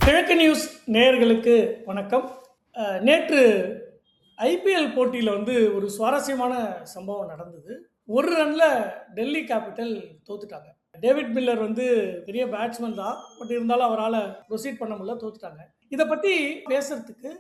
கிழக்கு நியூஸ் நேயர்களுக்கு வணக்கம். நேற்று ஐபிஎல் போட்டியில் ஒரு சுவாரஸ்யமான சம்பவம் நடந்தது. ஒரு ரன்ல டெல்லி கேபிட்டல் தோத்துட்டாங்க. டேவிட் மில்லர் பெரிய பேட்ஸ்மேன் தான். பட் இருந்தாலும் அவரால் ப்ரொசீட் பண்ண முடியல, தோத்துட்டாங்க. இதை பற்றி பேசுறதுக்கு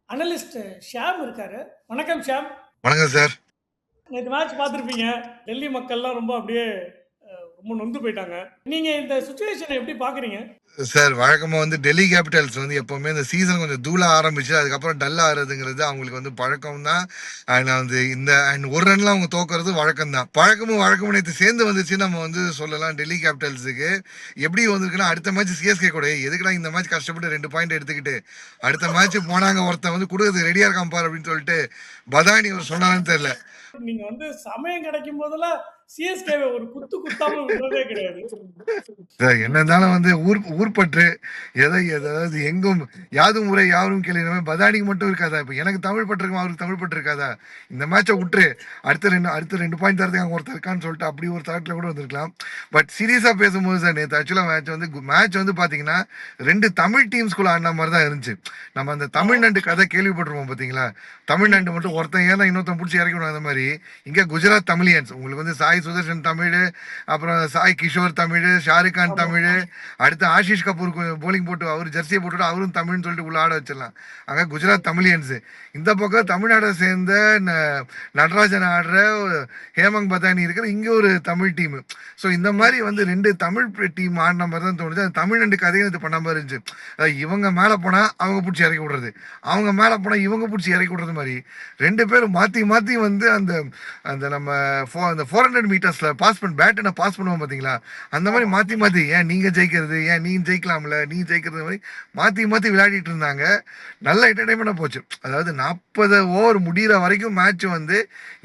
அனலிஸ்ட் ஷியாம் இருக்காரு. வணக்கம் ஷியாம். வணக்கம் சார். நேற்று மேட்ச் பார்த்துருப்பீங்க. டெல்லி மக்கள்லாம் ரொம்ப அப்படியே ரொம்ப நொந்து போயிட்டாங்க. நீங்க இந்த சுச்சுவேஷனை எப்படி பாக்குறீங்க சார்? வழக்கமா டெல்லி கேபிட்டல்ஸ் எப்பவுமே இந்த சீசன் கொஞ்சம் தூள ஆரம்பிச்சு அதுக்கப்புறம் டல்லா ஆறதுங்கிறது அவங்களுக்கு பழக்கம் தான். இந்த ஒரு ரன்ல அவங்க தோக்குறது வழக்கம் தான். வழக்கமும் நேற்று சேர்ந்து வந்துச்சு. நம்ம சொல்லலாம் டெல்லி கேபிட்டல்ஸுக்கு எப்படி வந்திருக்குன்னா, அடுத்த மேட்ச் சிஎஸ்கே கூட எதுக்குடா இந்த மேட்ச் கஷ்டப்பட்டு 2 பாயிண்ட் எடுத்துக்கிட்டு அடுத்த மேட்ச் போனாங்க, ஒருத்தன் கொடுக்குறது ரெடியா இருக்கான் பாரு அப்படின்னு சொல்லிட்டு பதானி அவர் சொன்னாலும் தெரியல. நீங்க சமயம் கிடைக்கும் போதெல்லாம் சிஎஸ்கேவை ஒரு குத்து குத்தாம விடுறதே கிடையாது. என்ன இருந்தாலும் ஊர்பற்று எதாவது எங்கும் யாதும் முறை யாரும் கேள்வி பதானிக்கு மட்டும் இருக்காதா? இப்ப எனக்கு தமிழ் பற்று இருக்கும், அவருக்கு தமிழ் பற்று இருக்காதா? இந்த மேட்சை விட்டுரு, அடுத்த ரெண்டு பாயிண்ட் தரதுக்கு அங்கே ஒருத்தர் இருக்கான்னு சொல்லிட்டு அப்படி ஒரு தாட்ல கூட வந்திருக்கலாம். பட் சீரியஸா பேசும்போது சார், நேற்று ஆக்சுவலா மேட்ச் பாத்தீங்கன்னா 2 தமிழ் டீம்ஸ்குள்ள ஆடின மாதிரி தான் இருந்துச்சு. நம்ம அந்த தமிழ்நாடு கதை கேள்விப்பட்டிருப்போம் பாத்தீங்களா? தமிழ்நாடு மட்டும் ஒருத்தன் ஏன்னா இன்னொருத்தன் பிடிச்சி இறக்கணும். அந்த மாதிரி இங்க குஜராத் தமிழியன்ஸ், உங்களுக்கு சாய் சுதர்ஷன் தமிழ், அப்புறம் சாய் கிஷோர் தமிழ், ஷாருக் கான் தமிழ், அடுத்து ஆஷிஷ் கபூர் போலிங் போட்டு அவர் ஜெர்சியை போட்டு அவரும் தமிழ்னு சொல்லிட்டு உள்ள ஆட வச்சிடலாம். அங்க குஜராத் தமிழியன்ஸ். இந்த பக்கம் தமிழ்நாடை சேர்ந்த நடராஜன் ஆடுற ஹேமங் பதானி இருக்கிற இங்க ஒரு தமிழ் டீம். ஸோ இந்த மாதிரி 2 தமிழ் டீம் ஆடின மாதிரி தான் தோணுது. அந்த தமிழ்நாடு கதையும் இது பண்ண மாதிரி இருந்துச்சு. இவங்க மேல போனா அவங்க பிடிச்சி இறக்கி விடுறது, அவங்க மேல போனா இவங்க பிடிச்சி இறக்கி விடுறது மாதிரி 2 பேரும் மாத்தி மாத்தி அந்த அந்த நம்ம அந்த 400 மீட்டர்ஸ்ல பாஸ் பண்ண பேட்டை பாஸ் பண்ணுவோம் பாத்தீங்களா? அந்த மாதிரி மாத்தி ஏன் நீங்க ஜெயிக்கிறது, ஏன் நீங்க ஜெயிக்கலாம்ல, நீங்க ஜெயிக்கிறது மாதிரி மாத்தி விளையாடிட்டு இருந்தாங்க. நல்ல என்டர்டைன்மெண்டா போச்சு. அதாவது 40 ஓவர் முடிகிற வரைக்கும் மேட்ச்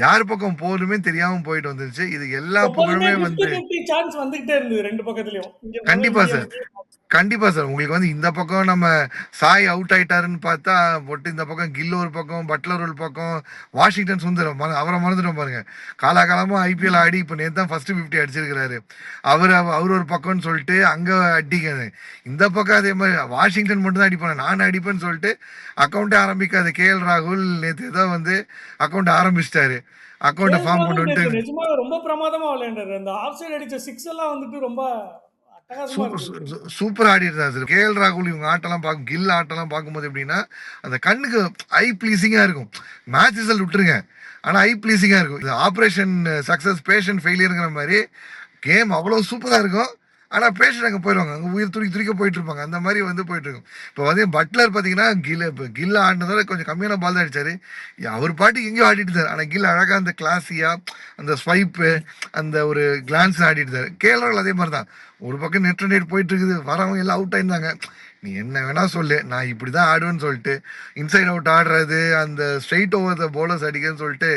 யார் பக்கம் போகணுமே தெரியாம போயிட்டு வந்துருச்சு. இது எல்லா புகழுமே சான்ஸ் வந்துகிட்டே இருந்தது 2 பக்கத்துலயும். கண்டிப்பா சார், கண்டிப்பா சார். உங்களுக்கு இந்த பக்கம் நம்ம சாய் அவுட் ஆயிட்டாருன்னு பார்த்தா போட்டு, இந்த பக்கம் கில் ஒரு பக்கம், பட்லர் ஒரு பக்கம், வாஷிங்டன் சுந்தரம் அவரை மறந்துட்டோம் பாருங்க. காலாகாலமா ஐபிஎல் ஆடி இப்ப நேற்று தான் ஃபர்ஸ்ட் 50 அடிச்சிருக்கிறாரு. அவர் ஒரு பக்கம்னு சொல்லிட்டு அங்க அடிக்காது. இந்த பக்கம் அதே மாதிரி வாஷிங்டன் மட்டும் தான் அடிப்பாங்க, நான் அடிப்பேன்னு சொல்லிட்டு அக்கௌண்ட்டே ஆரம்பிக்காது. கேஎல் ராகுல் நேற்று ஏதோ அக்கௌண்ட் ஆரம்பிச்சிட்டாரு. அக்கௌண்ட் ஃபார்ம் பண்ணிட்டு ரொம்ப பிரமாதமா விளையாண்டாரு. அந்த ஆஃப் சைடு அடிச்ச 6 எல்லாம் ரொம்ப சூப்பர் ஆடி இருந்தா சார். கேஎல் ராகுல் இவங்க ஆட்டெல்லாம் பார்க்கும், கில் ஆட்டெல்லாம் பார்க்கும்போது எப்படின்னா அந்த கண்ணுக்கு ஐ பிளீசிங்கா இருக்கும். மேட்ச் ரிசல்ட் விட்டுருங்க, ஆனா ஐ பிளீசிங்கா இருக்கும். ஆப்ரேஷன் சக்சஸ் பேஷன் ஃபெயிலியருங்கிற மாதிரி கேம் அவ்வளவு சூப்பரா இருக்கும். ஆனா பேஷண்ட் அங்கே போயிடுவாங்க, அங்கே உயிர் துடிக்க போயிட்டு இருப்பாங்க. அந்த மாதிரி போயிட்டு இருக்கும். இப்போ பட்லர் பார்த்தீங்கன்னா கில் ஆடினதோட கொஞ்சம் கம்மியான பால் தான் அடிச்சாரு. அவர் பாட்டுக்கு எங்கேயோ ஆடிட்டு இருந்தார். ஆனால் கில் அழகா அந்த கிளாஸியா அந்த ஸ்வைப்பு அந்த ஒரு கிளான்ஸ் ஆடிட்டு இருந்தாரு. கேரளாவில் அதே மாதிரி தான். ஒரு பக்கம் நெட் போயிட்டு இருக்குது, வரவங்க எல்லாம் அவுட் ஆயிருந்தாங்க. நீ என்ன வேணா சொல்லு, நான் இப்படிதான் ஆடுவேன்னு சொல்லிட்டு இன்சைட் அவுட் ஆடுறது, அந்த ஸ்ட்ரெயிட் ஓவர் த போலர்ஸ் அடிக்கன்னு சொல்லிட்டு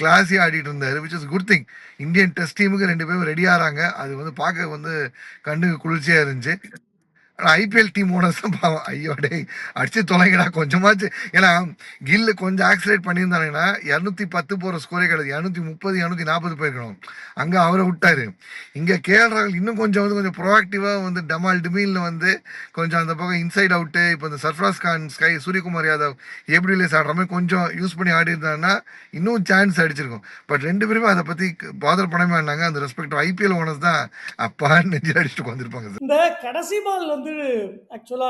கிளாஸியாக ஆடிட்டு இருந்தாரு. Which is good thing. Indian test டீமுக்கு 2 பேரும் ரெடி ஆகிறாங்க. அது பார்க்க கண்ணுக்கு குளிர்ச்சியா இருந்துச்சு. ஐபிஎல் டீம் ஓனர்ஸ் தான் பாவம், ஐயோ டே அடிச்சு தொலைங்கடா கொஞ்சமாச்சு. ஏன்னா கில்லு கொஞ்சம் ஆக்சிலேட் பண்ணியிருந்தாங்கன்னா 210 போகிற ஸ்கோரே கிடையாது, 230 240 போயிருக்கணும். அங்கே அவரை விட்டாரு. இங்கே கேஎல் ராகுல் இன்னும் கொஞ்சம் ப்ரோஆக்டிவாக டமால் டிமீல்னு கொஞ்சம் அந்த பக்கம் இன்சைட் அவுட்டு. இப்போ இந்த சர்ஃப்ராஸ் கான், ஸ்கை, சூரியகுமார் யாதவ் எப்படி ரிலீஸ் ஆடுற மாதிரி கொஞ்சம் யூஸ் பண்ணி ஆடி இருந்தாங்கன்னா இன்னும் சான்ஸ் அடிச்சிருக்கும். பட் 2 பேருமே அதை பற்றி பாதர் பண்ணவே ஆனாங்க. அந்த ரெஸ்பெக்ட் ஐபிஎல் ஓனர்ஸ் தான் அப்பா நெஞ்சு அடிச்சுட்டு வந்துருப்பாங்க. இந்த கடைசி பால் ஆக்சுவலா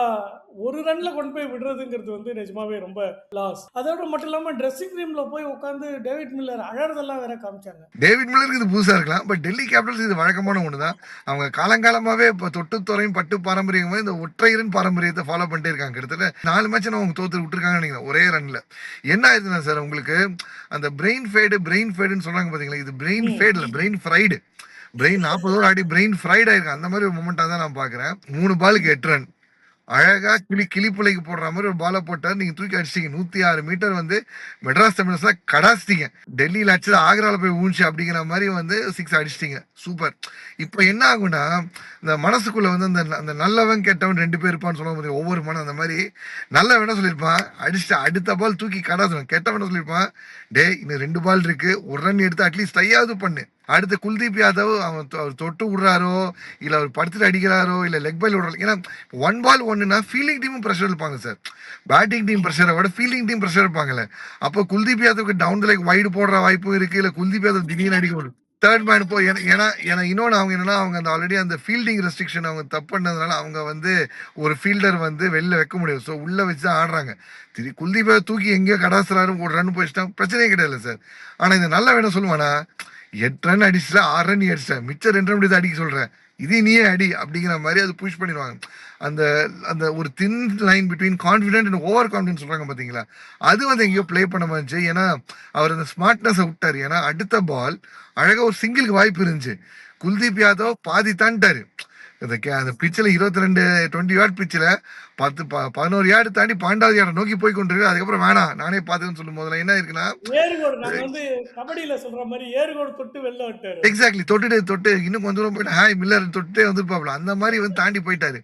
ஒரு ரன்ல கொண்டு போய் விடுறதுங்கிறது நிஜமாவே ரொம்ப லாஸ். அதோட மட்டும் இல்லாம ட்ரெஸ்ஸிங் ரூம்ல போய் உட்காந்து டேவிட் மில்லர் அழறதெல்லாம் வேற காமிச்சாங்க. டேவிட் மில்லருக்கு இது புதுசா இருக்கலாம், பட் டெல்லி கேபிட்டல்ஸ் இது வழக்கமான ஒண்ணுதான். அவங்க காலங்காலமாவே இப்போ தொட்டுத்துறையும் பட்டு பாரம்பரியம் இந்த ஒற்றையரன் பாரம்பரியத்தை ஃபாலோ பண்ணிட்டே இருக்காங்க. கிட்டத்தட்ட 4 மேட்ச் அவங்க தோத்து விட்டுருக்காங்கன்னு நினைக்கிறேன் ஒரே ரன்ல. என்ன ஆயிடுதுன்னா சார், உங்களுக்கு அந்த பிரெயின் ஃபேடுன்னு சொல்றாங்க பாத்தீங்களா? இது பிரெயின் ஃபேட் இல்ல, பிரெயின் ஃப்ரைடு. பிரெயின் 40 ஓவர் ஆடி பிரெயின் ஃப்ரைட் ஆயிருக்கு. அந்த மாதிரி ஒரு மொமெண்டா தான் நான் பாக்குறேன். 3 பாலுக்கு 8 ரன் அழகா கிளிப்புலைக்கு போடுற மாதிரி ஒரு பாலை போட்டார். நீங்க தூக்கி அடிச்சிட்டீங்க. 106 மீட்டர் மெட்ராஸ் தமிழ்ஸ்ல கடாச்சிட்டீங்க. டெல்லியில அடிச்சது ஆக்ரால போய் ஊஞ்சி அப்படிங்கிற மாதிரி 6 அடிச்சிட்டீங்க. சூப்பர். இப்ப என்ன ஆகும்னா, இந்த மனசுக்குள்ள அந்த நல்லவன் கெட்டவன் 2 பேர் இருப்பான்னு சொல்ல முடியும். ஒவ்வொரு மனம் அந்த மாதிரி நல்லவன் சொல்லியிருப்பான், அடிச்சுட்டு அடுத்த பால் தூக்கி கடாசணும். கெட்டவன் சொல்லியிருப்பான், டே இன்னும் 2 பால் இருக்கு, ஒரு ரன் எடுத்து அட்லீஸ்ட் டையாவது பண்ணு, அடுத்து குல்தீப் யாதவ் அவர் தொட்டு விடுறாரோ இல்ல அவர் படுத்துட்டு அடிக்கிறாரோ இல்ல லெக் பைல் விடுறாரு. ஏன்னா 1 பால் 1னா ஃபீல்டிங் டீமும் ப்ரெஷர் இருப்பாங்க சார். பேட்டிங் டீம் ப்ரெஷரை விட ஃபீல்டிங் டீம் ப்ரெஷர் இருப்பாங்கல்ல. அப்போ குல்தீப் யாதவுக்கு டவுன் த லைக் வைடு போடுற வாய்ப்பும் இருக்கு. இல்ல குல்தீப் யாதவ் திடீர்னு அடிக்க முடியும். தேர்ட் மேன் போ ஏன்னா ஏன்னா இன்னொன்று அவங்க என்னன்னா அவங்க அந்த ஆல்ரெடி அந்த ஃபீல்டிங் ரெஸ்ட்ரிக்ஷன் அவங்க தப்பு பண்ணதுனால அவங்க வந்து ஒரு ஃபீல்டர் வந்து வெளில வைக்க முடியும். ஸோ உள்ள வச்சு தான் ஆடுறாங்க. குல்தீப் யாதவ் தூக்கி எங்கேயோ கடாசுறாரு ஒரு ரன் போயிடுச்சுட்டா பிரச்சனையே கிடையாது சார். ஆனா இந்த நல்ல வேணும் சொல்லுவானா 8 ரன் அடிச்சுட்டா 6 ரன் நீ அடிச்சிட்ட மிச்சம் 2 ரன் தான் அடிக்க சொல்ற இதே நீயே அடி அப்படிங்கிற மாதிரி அது புஷ் பண்ணிடுவாங்க. அந்த அந்த ஒரு thin line between confident and over confidence சொல்றாங்க பாத்தீங்களா, அது வந்து எங்கேயோ ப்ளே பண்ண மாதிரி. ஏன்னா அவர் அந்த ஸ்மார்ட்னஸை விட்டாரு. ஏன்னா அடுத்த பால் அழகா ஒரு சிங்கிளுக்கு வாய்ப்பு இருந்துச்சு. குல்தீப் யாதவ் பாதி தாண்டிட்டாரு. அந்த பிச்சில் 20 யார்ட் பிச்சில் 11 யார்டு தாண்டி 12வது யார்டை நோக்கி போய் கொண்டிருக்கு. அதுக்கப்புறம் வேணாம் நானே பார்த்துன்னு சொல்லும் போதுல என்ன இருக்குன்னா ஏறுகோடு நாங்க வந்து கபடியில சொல்ற மாதிரி ஏறுகோடு தொட்டு வெளில விட்டாரு. எக்ஸாக்ட்லி தொட்டு இன்னும் கொஞ்சம் தூரம் போயிட்டு ஹாய் மில்லர் தொட்டே வந்துருப்பாப்ல. அந்த மாதிரி வந்து தாண்டி போயிட்டாரு.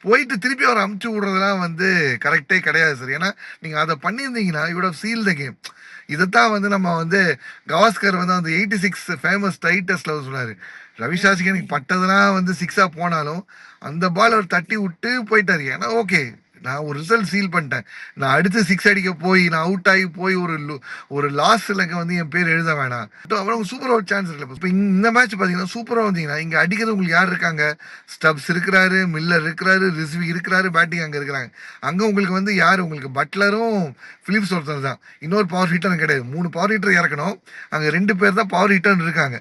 போயிட்டு திருப்பி அவர் அமுச்சு விடுறதுலாம் வந்து கரெக்டே கிடையாது சார். ஏன்னா நீங்க அதை பண்ணியிருந்தீங்கன்னா you would seal the game. இதைத்தான் வந்து நம்ம வந்து கவாஸ்கர் வந்து அந்த 86 ஃபேமஸ் டைட்டஸ்ட்ல சொன்னாரு. ரவி சாஸ்திரிக்கு எனக்கு பட்டதெல்லாம் வந்து 6ஆ போனாலும் அந்த பால் அவர் தட்டி விட்டு போயிட்டாரு. ஏன்னா ஓகே நான் ஒரு ரிசல்ட் சீல் பண்ணிட்டேன். நான் அடுத்து 6 அடிக்க போய் நான் அவுட் ஆகி போய் ஒரு லாஸ்ட்ல வந்து என் பேர் எழுத வேணாம். அவ்வளவு சூப்பர் ஒரு சான்ஸ் இருக்கு. இப்போ இந்த மேட்ச் பாத்தீங்கன்னா சூப்பரா வந்தீங்கன்னா இங்க அடிக்கிறது உங்களுக்கு யார் இருக்காங்க? ஸ்டப்ஸ் இருக்கிறாரு, மில்லர் இருக்கிறாரு, ரிஸ்வி இருக்கிறாரு, பேட்டிங் அங்க இருக்கிறாங்க. அங்க உங்களுக்கு வந்து யாரு உங்களுக்கு பட்லரும் பிலிப்ஸ் ஒருத்தர் தான். இன்னொரு பவர் ஹிட்டர் கிடையாது. 3 பவர் ஹிட்டர் இறக்கணும். அங்க 2 பேர் தான் பவர் ஹிட்டர் இருக்காங்க.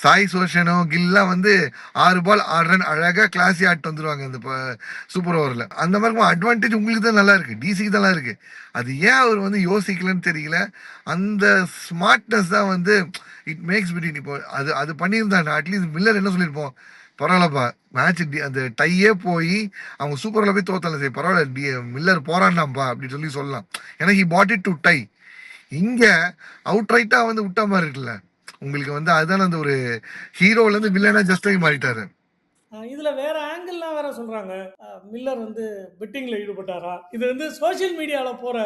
சாய் சோஷனோ கில்லாம் வந்து 6 பால் 6 ரன் அழகா கிளாஸி ஆட்டு வந்துருவாங்க இந்த சூப்பர் ஓவர்ல. அந்த மாதிரி அட்வான்டேஜ் உங்களுக்கு தான் நல்லா இருக்கு, டிசிக்கு தான் இருக்கு. அது ஏன் அவர் வந்து யோசிக்கலன்னு தெரியல. அந்த ஸ்மார்ட்னஸ் தான் வந்து இட் மேக்ஸ் பிட்வீன். இப்போ அது பண்ணியிருந்தாங்க அட்லீஸ்ட் மில்லர் என்ன சொல்லியிருப்போம், பரவாயில்லப்பா மேட்ச் அந்த டையே போய் அவங்க சூப்பர்ல போய் தோத்தல சரி பரவாயில்ல மில்லர் போராண்டாம்பா அப்படின்னு சொல்லலாம். ஏன்னா he bought it to tie. இங்க அவுட் ரைட்டா வந்து விட்டா மாதிரி இருக்குல்ல உங்களுக்கு வந்து அதுதானே அந்த ஒரு ஹீரோல இருந்து வில்லனா ஜஸ்டாகி மாறிட்டாரு. இதுல வேற ஆங்கிள்லாம் வேற சொல்றாங்க. மில்லர் வந்து பெட்டிங்ல ஈடுபட்டாரா? இது வந்து சோசியல் மீடியால போற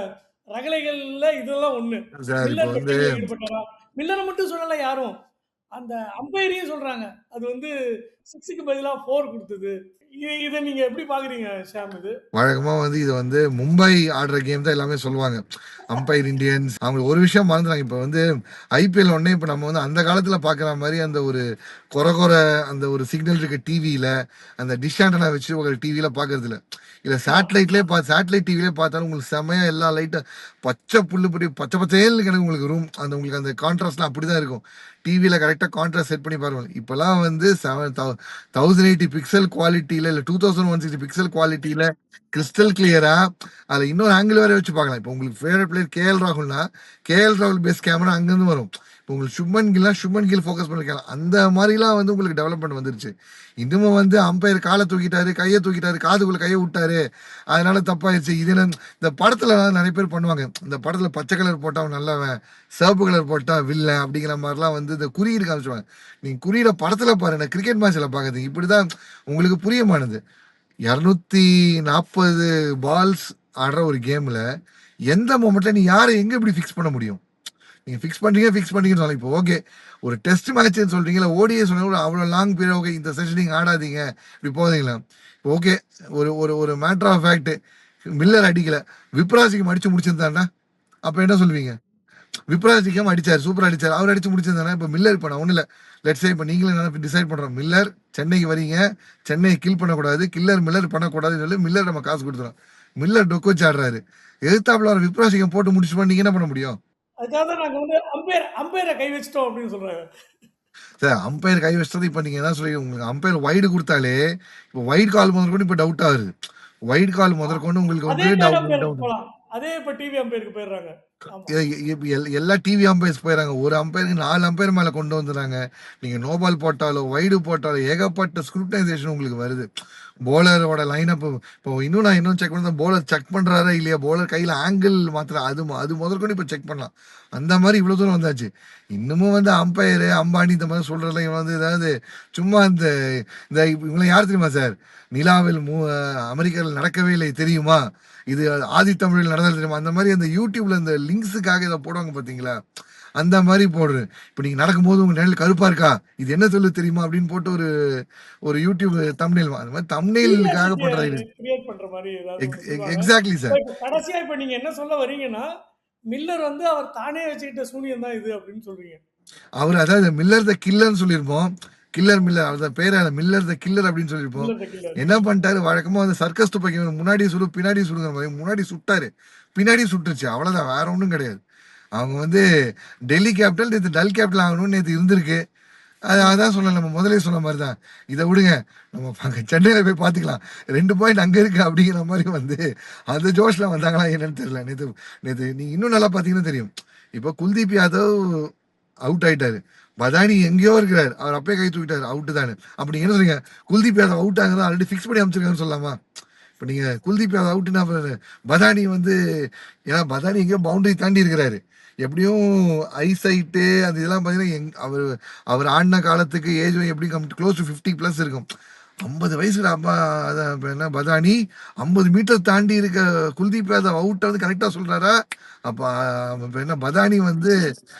ரகளைகள்ல இதெல்லாம் ஒண்ணு. சார் இப்போ மில்லர் வந்து பெட்டிங்ல ஈடுபட்டாரா? மில்லரை மட்டும் சொல்லல யாரும். அந்த அம்பையரையும் சொல்றாங்க. அது வந்து 6க்கு பதிலா 4 குடுத்தது. இத நீங்க எப்படி பாக்குறீங்க ஷாம் இது? வழக்கமா வந்து இது வந்து மும்பை ஆடுற கேம் தான் எல்லாமே சொல்லுவாங்க. அம்பையர் இந்தியன்ஸ் அவங்க ஒரு விஷயம் மறந்துறாங்க. இப்போ வந்து ஐபிஎல் ஒன்னே இப்போ நம்ம வந்து அந்த காலத்துல பாக்குற மாதிரி அந்த ஒரு கொர அந்த ஒரு சிக்னல் இருக்க டிவியில அந்த டிஷ் ஆண்டனா வச்சு ஒரு டிவியில பாக்குறது இல்ல சேட்டலைட் டிவிலே பார்த்தாலும் உங்களுக்கு செமையா எல்லா லைட்டும் பச்சை புல்லு படி பச்சை பச்சையில் கிடக்கு உங்களுக்கு ரூம். அந்த உங்களுக்கு அந்த கான்ட்ராஸ்ட்லாம் அப்படிதான் இருக்கும். டிவியில கரெக்டா கான்ட்ராஸ்ட் செட் பண்ணி பாருங்க. இப்பெல்லாம் வந்து 1080 பிக்சல் குவாலிட்டியில இல்ல 2160 பிக்சல் குவாலிட்டியில கிறிஸ்டல் கிளியரா அதுல இன்னொரு ஆங்கிள் வேற வச்சு பார்க்கலாம். இப்போ உங்களுக்கு ஃபேவரட் பிளேயர் கேஎல் ராகுல்னா கேஎல் ராகுல் பேஸ் கேமரா அங்கிருந்து வரும். இப்போ உங்களுக்கு சுப்மன் கில் ஃபோக்கஸ் பண்ணிக்கலாம். அந்த மாதிரிலாம் வந்து உங்களுக்கு டெவலப்மெண்ட் வந்துருச்சு. இன்னமும் வந்து அம்பையர் காலை தூக்கிட்டாரு, கையை தூக்கிட்டாரு, காதுக்குள்ள கையை விட்டாரு, அதனால தப்பாயிருச்சு. இது இந்த படத்துல நிறைய பேர் பண்ணுவாங்க. இந்த படத்துல பச்சை கலர் போட்டா அவன் நல்லவன், சிவப்பு கலர் போட்டா வில்லன் அப்படிங்கிற மாதிரிலாம் வந்து இந்த குறியீடு காமிச்சுவாங்க. நீங்க குறியீட படத்துல பாருங்க, கிரிக்கெட் மேட்ச்ல பாக்குறது இப்படிதான் உங்களுக்கு புரியமானது. 240 பால்ஸ் ஆடுற ஒரு கேம்ல எந்த மொமெண்ட்ல நீ யாரை எங்க இப்படி ஃபிக்ஸ் பண்ண முடியும்? நீங்க ஃபிக்ஸ் பண்ணீங்கன்னு சொல்லலாம். இப்போ ஓகே ஒரு டெஸ்ட் மேட்ச்னு சொல்றீங்களா, ஓடிஏ சொன்னா அவ்வளவு லாங் பீரியட் ஓகே இந்த செஷன் நீங்க ஆடாதீங்க இப்படி போதீங்களா. இப்போ ஓகே ஒரு ஒரு ஒரு மேட்டர் ஆஃப் ஃபேக்ட் மில்லர் அடிக்கல, விப்ராசிக்கு அடிச்சு முடிச்சிருந்தாண்டா அப்ப என்ன சொல்லுவீங்க? விப்ராசிக்கம் அடிச்சாரு, சூப்பர் அடிச்சாரு, அவர் அடிச்சு முடிச்சிருந்தானே. இப்போ மில்லர் இப்போ நான் ஒண்ணு இல்ல லெட்ஸ் சே இப்போ நீங்களே என்ன டிசைட் பண்றோம், மில்லர் சென்னைக்கு வரீங்க, சென்னையை கில் பண்ணக்கூடாது, மில்லர் பண்ணக்கூடாதுன்னு சொல்லி மில்லர் நம்ம காசு கொடுத்துறோம். மில்லர் டொக்கு வச்சு ஆடுறாரு, எதிர்த்தாப்புல ஒரு விப்ராசிக்கம் போட்டு முடிச்சு நீங்க என்ன பண்ண முடியும்? அதுக்காக நாங்க வந்து அம்பையரை கை வச்சிட்டோம் அப்படின்னு சொல்றாங்க. சார் அம்பையர் கை வச்சது இப்போ நீங்க என்ன சொல்லி உங்களுக்கு அம்பையர் வைடு கொடுத்தாலே இப்போ வைட் கால் முதற்கொண்டு இப்போ டவுட் ஆகுது. வைட் கால் முதற்கொண்டு உங்களுக்கு வந்து டவுட். அதே இப்ப டிவி அம்பையருக்கு போயிடுறாங்க. எல்லா டிவி அம்பையர்ஸ் போயிடறாங்க. ஒரு அம்பையருக்கு 4 அம்பையர் மேல கொண்டு வந்துடுறாங்க. நீங்க நோ பால் போட்டாலோ வைடு போட்டாலோ ஏகப்பட்ட ஸ்க்ரூட்டனைசேஷன் உங்களுக்கு வருது. போலரோட லைனப் இப்போ இன்னும் செக் பண்ண போலர் செக் பண்றாரா இல்லையா, போலர் கையில ஆங்கிள் மாத்திர அது முதற்கொண்டு இப்போ செக் பண்ணலாம். அந்த மாதிரி இவ்வளவு தூரம் வந்தாச்சு. இன்னமும் வந்து அம்பையரு அம்பானி இந்த மாதிரி சொல்றதுல இவன் வந்து ஏதாவது சும்மா இந்த இவங்களை யார் தெரியுமா சார், நிலாவில் அமெரிக்காவில் நடக்கவே இல்லை தெரியுமா, இது ஆதி தமிழில் நடந்தது தெரியுமா, அந்த மாதிரி அந்த யூடியூப்ல இந்த லிங்க்ஸுக்காக இதை போடுவாங்க பாத்தீங்களா. அந்த மாதிரி போடுறது. இப்போ நீங்க நடக்கும்போது உங்க நிழல் கருப்பா இருக்கா, இது என்ன சொல்லு தெரியுமா அப்படின்னு போட்டு ஒரு ஒரு யூடியூப் தம்ப்நெயில் அந்த மாதிரி தம்ப்நெயிலுக்காக கியூரியாசிட்டிய பண்ற இது. கிரியேட் பண்ற மாரி ஏதாவது ஒண்ணு சொல்லுவாங்க. Exactly sir. இப்ப கடைசியா இப்ப நீங்க என்ன சொல்ல வரீங்கன்னா, மில்லர் வந்து அவர் தானே வச்சுக்கிட்ட சூனியம் தான் இது அப்படின்னு சொல்றீங்க. அவர் அதாவது மில்லர் த கில்லர்னு சொல்லியிருப்போம். கில்லர் மில்லர் அவர் பேர் மில்லர் த கில்லர் அப்படின்னு சொல்லியிருப்போம். Miller the killer. என்ன பண்ணிட்டாரு, வழக்கமா வந்து சர்க்கஸ் துப்பாக்கி முன்னாடி சுடு பின்னாடி சுடுங்கிற மாதிரி முன்னாடி சுட்டாரு, பின்னாடி சுட்டுருச்சு, அவ்வளவுதான், வேற ஒன்றும் கிடையாது. அவங்க வந்து டெல்லி கேபிட்டல் நேற்று டல் கேபிட்டல் ஆகணும்னு நேற்று இருந்திருக்கு. அதான் சொன்னேன், நம்ம முதலே சொன்ன மாதிரி தான். இதை விடுங்க, நம்ம சென்னையில் போய் பார்த்துக்கலாம், 2 பாயிண்ட் அங்கே இருக்கு அப்படிங்கிற மாதிரி வந்து அந்த ஜோஷ்ல வந்தாங்களா என்னன்னு தெரியல. நேற்று நேற்று நீங்கள் இன்னும் நல்லா பார்த்தீங்கன்னா தெரியும். இப்போ குல்தீப் யாதவ் அவுட் ஆயிட்டாரு, பதானி எங்கேயோ இருக்கிறாரு, அவர் அப்பயே கை தூக்கிட்டாரு, அவுட்டு தானே. அப்படி நீங்க என்ன சொல்றீங்க, குல்தீப் யாதவ் அவுட் ஆகுறதா ஆல்ரெடி ஃபிக்ஸ் பண்ணி அமைச்சிருக்காருன்னு சொல்லலாமா? இப்போ நீங்க குல்தீப் யாதவ் அவுட்டுன்னா பதானி வந்து, ஏன்னா பதானி எங்கேயோ பவுண்டரி தாண்டி இருக்கிறாரு. எப்படியும் ஐசைட்டு அந்த இதெல்லாம் பார்த்தீங்கன்னா அவர் அவர் ஆடின காலத்துக்கு ஏஜும் எப்படி க்ளோஸ் டு 50+ இருக்கும். 50 வயசுல அப்பா அதான் இப்ப என்ன பதானி 50 மீட்டர் தாண்டி இருக்க குல்தீப் யாதவ் அவுட்டை வந்து கரெக்டாக சொல்றாரா? அப்போ இப்ப என்ன பதானி வந்து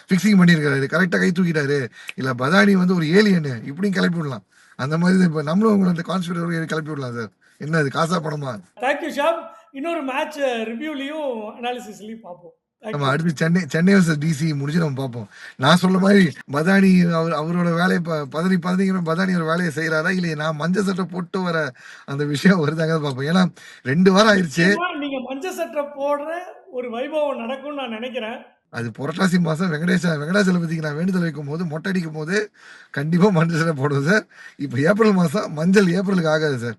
ஃபிக்ஸிங் பண்ணியிருக்காரு, கரெக்டாக கை தூக்கிட்டாரு, இல்லை பதானி வந்து ஒரு ஏலியனு இப்படியும் கிளப்பி விடலாம். அந்த மாதிரி இப்போ நம்மளும் உங்களை அந்த கான்ஸ்பிரேட் கிளப்பி விடலாம் சார். என்ன அது காசா பணமா? Thank you Shyam. இன்னொரு மேட்ச் ரிவ்யூலயும் அனாலிசிஸ்லயும் பார்ப்போம். தேங்க் நம்ம யூ. அடுத்து சென்னை வர்சஸ் டிசி முடிச்சு நம்ம பார்ப்போம். நான் சொல்ற மாதிரி பதானி அவரோட வேலையை பதினீங்க பதானி ஒரு வேலையை செய்யறாரா இல்லையா, நான் மஞ்சள் சட்டை போட்டு வர அந்த விஷயம் வருதாங்க பார்ப்போம். ஏன்னா 2 வாரம் ஆயிடுச்சு. நிச்சயமா நீங்க மஞ்ச சட்டை போடுற ஒரு வைபவம் நடக்கும்னு நான் நினைக்கிறேன். அது புரட்டாசி மாசம் வெங்கடாச்சலபதிக்கு நான் வேண்டுதல் வைக்கும் போது மொட்டை அடிக்கும் போது கண்டிப்பா மஞ்சள் சட்டை போடுவேன் சார். இப்போ ஏப்ரல் மாசம் மஞ்சள் ஏப்ரலுக்கு ஆகாது சார்.